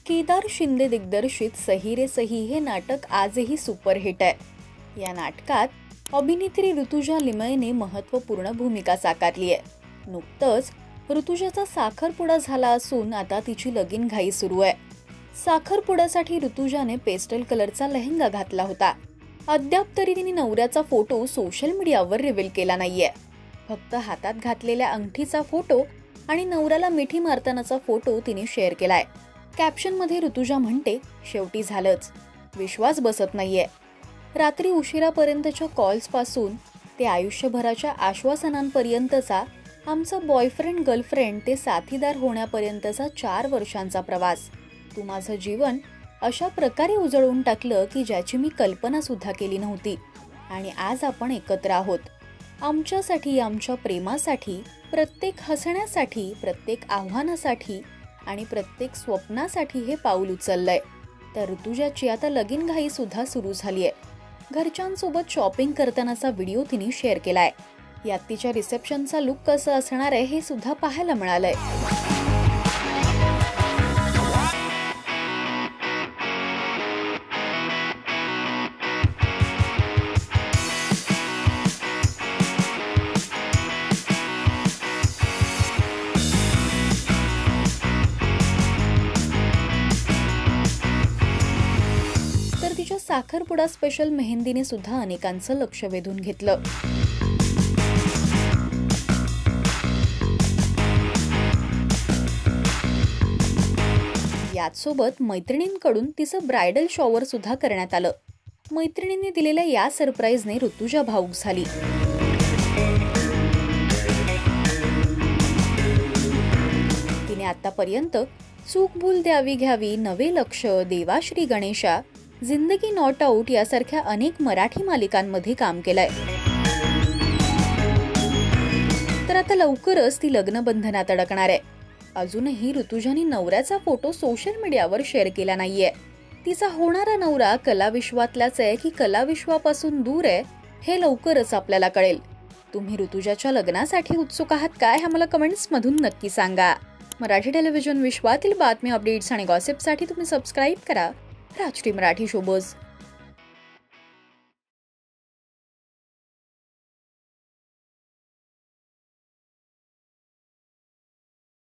केदार शिंदे दिग्दर्शित सही रे सही हे नाटक आजही सुपरहिट आहे। या नाटकात अभिनेत्री ऋतुजा लिमयने महत्त्वपूर्ण भूमिका साकारली आहे। नुकतंच ऋतुजाचा साखरपुडा झाला असून आता तिची लगीनघाई सुरू आहे। साखरपुड्यासाठी ऋतुजाने पेस्टल कलरचा लेहंगा घातला होता। अद्याप तरी तिने नवऱ्याचा फोटो सोशल मीडियावर रिव्हील केला नाहीये। फक्त हातात घातलेल्या अंगठीचा फोटो आणि नवऱ्याला मिठी मारतानाचा फोटो तिने शेअर केलाय। कॅप्शनमध्ये ऋतुजा म्हणते, शेवटी झालंच, विश्वास बसत नाहीये। रात्री उशिरापर्यंतच्या कॉल्स पासून ते आयुष्यभराच्या आश्वासनांपर्यंतचा आमचा बॉयफ्रेंड गर्लफ्रेंड ते साथीदार होण्यापर्यंतचा 4 वर्षांचा प्रवास तू माझं जीवन अशा प्रकारे उजळून टाकलं की ज्याची मी कल्पना सुद्धा केली नव्हती। आणि आज आपण एकत्र आहोत। आमच्यासाठी, आमच्या प्रेमासाठी, प्रत्येक हसण्यासाठी, प्रत्येक आव्हानासाठी आणि प्रत्येक स्वप्नासाठी हे पाऊल उचललंय। तर ऋतुजाची आता लगीनघाई सुद्धा सुरू झालीय। घरच्यांसोबत शॉपिंग करतानाचा व्हिडिओ तिने शेअर केलाय। यात तिच्या रिसेप्शनचा लुक कसं असणार आहे हे सुद्धा पाहायला मिळालंय। तिच्या साखरपुडा स्पेशल मेहंदीने सुद्धा अनेकांचं लक्ष वेधून घेतलं। याचसोबत मैत्रिणींकडून तिचं ब्रायडल शॉवर सुद्धा करण्यात आलं। मैत्रिणींनी दिलेल्या या सरप्राईजने ऋतुजा भावुक झाली। तिने आतापर्यंत चूक भूल द्यावी घ्यावी, नवे लक्ष, देवाश्री गणेशा, जिंदगी नॉट आउट यासारख्या अनेक मराठी मालिकांमध्ये काम केलंय। तर आता लवकरच ती लग्नबंधनात अडकणार आहे। अजूनही ऋतुजाने नवऱ्याचा फोटो सोशल मीडियावर शेअर केला नाहीये। तिचा होणारा नवरा कलाविश्वातलाच आहे की कलाविश्वापासून दूर आहे हे लवकरच आपल्याला कळेल। तुम्ही ऋतुजाच्या लग्नासाठी उत्सुक आहात काय हे मला कमेंट्स मधून नक्की सांगा। मराठी टेलिव्हिजन विश्वातील बातमी, अपडेट्स आणि गॉसिपसाठी तुम्ही सबस्क्राईब करा राजश्री मराठी शोबज।